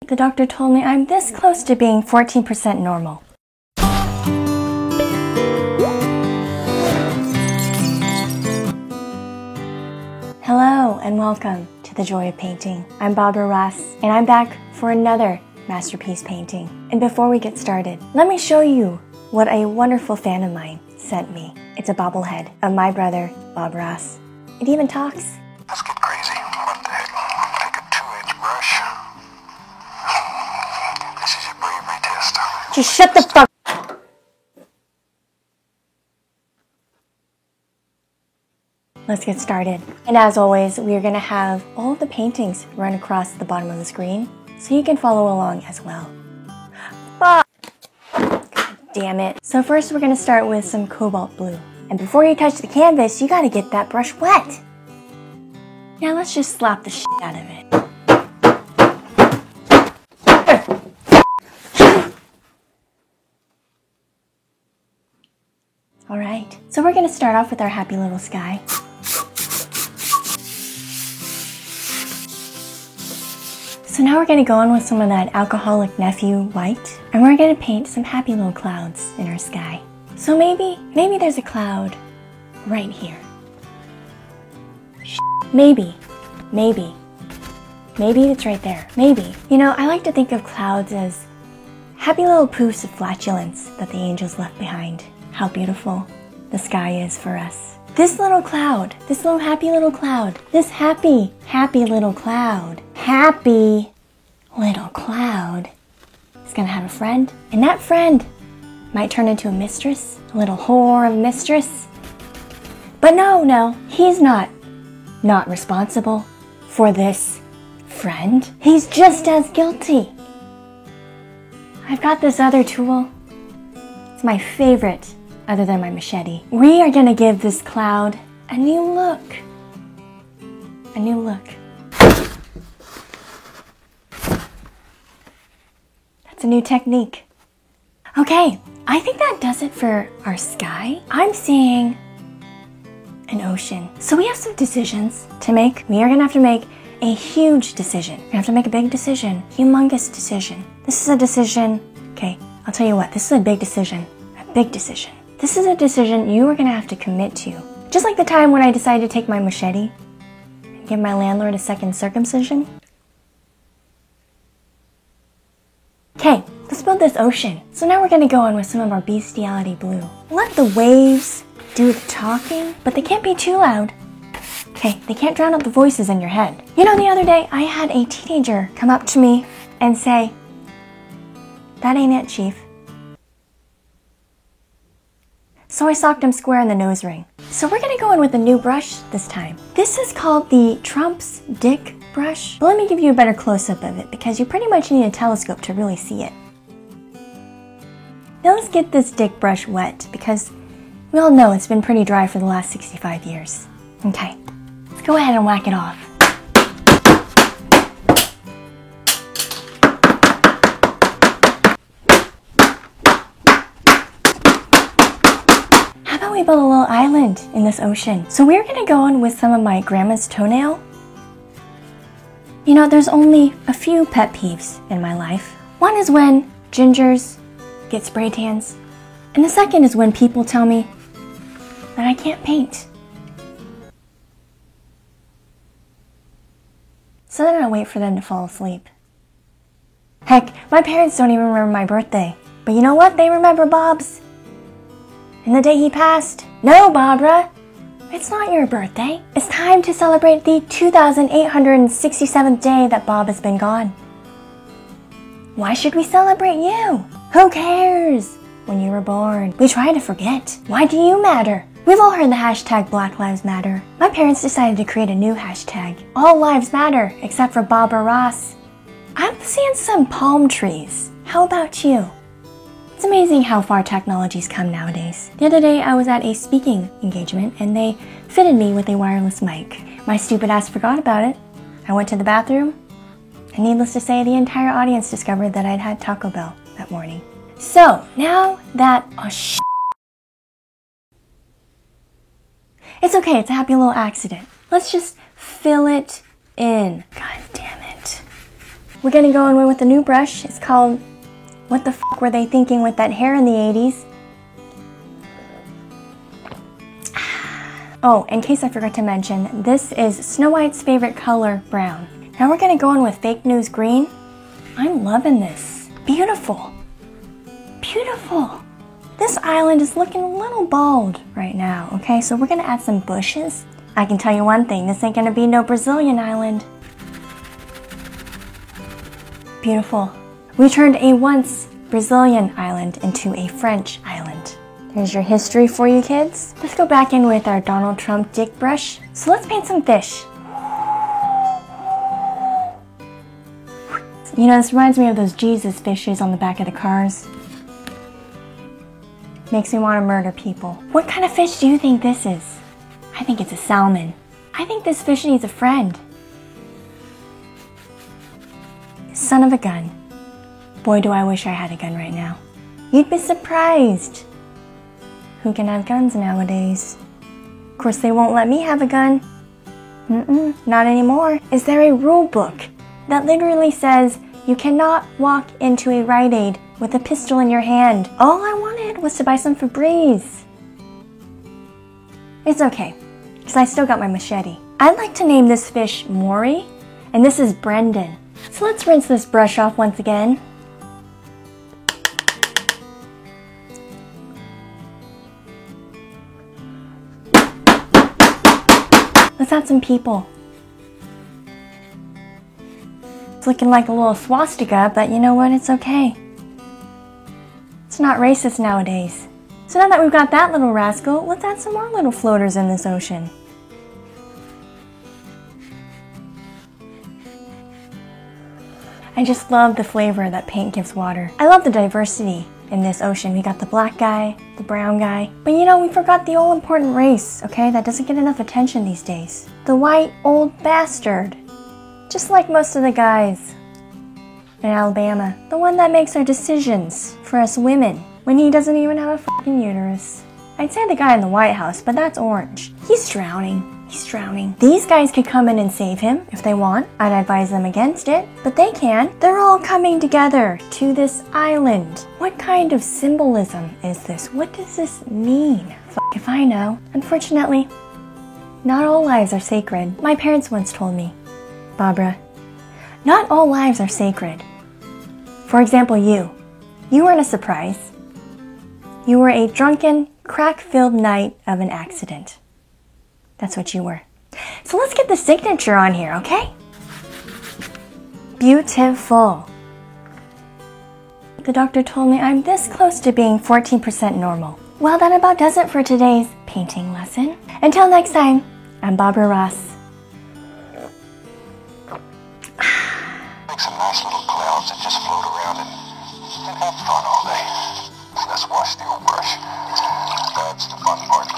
the doctor told me I'm this close to being 14% normal. Hello and welcome to The Joy of Painting. I'm Barbara Ross and I'm back for another masterpiece painting. And before we get started, let me show you what a wonderful fan of mine sent me. It's a bobblehead of my brother, Bob Ross. It even talks. Let's get crazy. What the heck? Take a 2-inch brush. This is your bravery test. Just shut the fuck. Let's get started. And as always, we are going to have all of the paintings run across the bottom of the screen so you can follow along as well. Fuck! God damn it. So first we're going to start with some cobalt blue. And before you touch the canvas, you got to get that brush wet. Now let's just slap the shit out of it. Alright, so we're going to start off with our happy little sky. So now we're going to go on with some of that Alcoholic Nephew white, and we're going to paint some happy little clouds in our sky. So maybe there's a cloud right here. Maybe it's right there. Maybe. You know, I like to think of clouds as happy little poofs of flatulence that the angels left behind. How beautiful the sky is for us. This little cloud, this little happy little cloud, this happy little cloud, happy little cloud is gonna have a friend, and that friend might turn into a mistress, a little whore of a mistress. But no, he's not responsible for this friend. He's just as guilty. I've got this other tool. It's my favorite other than my machete. We are gonna give this cloud a new look. A new look. That's a new technique. Okay, I think that does it for our sky. I'm seeing an ocean. So we have some decisions to make. We are gonna have to make a huge decision. We're gonna have to make a big decision, humongous decision. This is a decision, okay, I'll tell you what, this is a big decision, a big decision. This is a decision you are gonna have to commit to. Just like the time when I decided to take my machete and give my landlord a second circumcision. Okay, let's build this ocean. So now we're gonna go on with some of our bestiality blue. Let the waves do the talking, but they can't be too loud. Okay, they can't drown out the voices in your head. You know, the other day I had a teenager come up to me and say, "That ain't it, Chief." So I socked him square in the nose ring. So we're gonna go in with a new brush this time. This is called the Trump's Dick brush. But let me give you a better close-up of it because you pretty much need a telescope to really see it. Now let's get this dick brush wet because we all know it's been pretty dry for the last 65 years. Okay, let's go ahead and whack it off. How about we build a little island in this ocean? So we're gonna go on with some of my grandma's toenail. You know, there's only a few pet peeves in my life. One is when gingers get spray tans, and the second is when people tell me that I can't paint. So then I wait for them to fall asleep. Heck, my parents don't even remember my birthday. But you know what? They remember Bob's. And the day he passed. No, Barbara, it's not your birthday. It's time to celebrate the 2,867th day that Bob has been gone. Why should we celebrate you? Who cares? When you were born. We try to forget. Why do you matter? We've all heard the hashtag Black Lives Matter. My parents decided to create a new hashtag. All lives matter, except for Barbara Ross. I'm seeing some palm trees. How about you? It's amazing how far technology's come nowadays. The other day I was at a speaking engagement and they fitted me with a wireless mic. My stupid ass forgot about it. I went to the bathroom and needless to say the entire audience discovered that I'd had Taco Bell that morning. So now that, it's okay, it's a happy little accident. Let's just fill it in. God damn it. We're gonna go in with a new brush. It's called What the F Were They Thinking with That Hair in the 80s? Oh, in case I forgot to mention, this is Snow White's favorite color, brown. Now we're gonna go in with Fake News Green. I'm loving this. Beautiful. Beautiful. This island is looking a little bald right now, okay? So we're gonna add some bushes. I can tell you one thing, this ain't gonna be no Brazilian island. Beautiful. We turned a once Brazilian island into a French island. There's your history for you kids. Let's go back in with our Donald Trump dick brush. So let's paint some fish. You know, this reminds me of those Jesus fishes on the back of the cars. Makes me want to murder people. What kind of fish do you think this is? I think it's a salmon. I think this fish needs a friend. Son of a gun. Boy, do I wish I had a gun right now. You'd be surprised. Who can have guns nowadays? Of course, they won't let me have a gun. Not anymore. Is there a rule book that literally says you cannot walk into a Rite Aid with a pistol in your hand? All I wanted was to buy some Febreze. It's okay, because I still got my machete. I'd like to name this fish Maury, and this is Brendan. So let's rinse this brush off once again. Let's add some people. It's looking like a little swastika, but you know what? It's okay. It's not racist nowadays. So now that we've got that little rascal, let's add some more little floaters in this ocean. I just love the flavor that paint gives water. I love the diversity in this ocean. We got the black guy, the brown guy, but you know, we forgot the all-important race, okay, that doesn't get enough attention these days. The white old bastard. Just like most of the guys in Alabama. The one that makes our decisions for us women when he doesn't even have a fucking uterus. I'd say the guy in the White House, but that's orange. He's drowning. He's drowning. These guys could come in and save him if they want. I'd advise them against it, but they can. They're all coming together to this island. What kind of symbolism is this? What does this mean? Fuck if I know. Unfortunately, not all lives are sacred. My parents once told me, Barbara, not all lives are sacred. For example, you weren't a surprise. You were a drunken, crack-filled night of an accident. That's what you were. So let's get the signature on here, okay? Beautiful. The doctor told me I'm this close to being 14% normal. Well, that about does it for today's painting lesson. Until next time, I'm Barbara Ross. Make some nice little clouds that just float around and have fun all day. Let's wash the old brush. That's the fun part.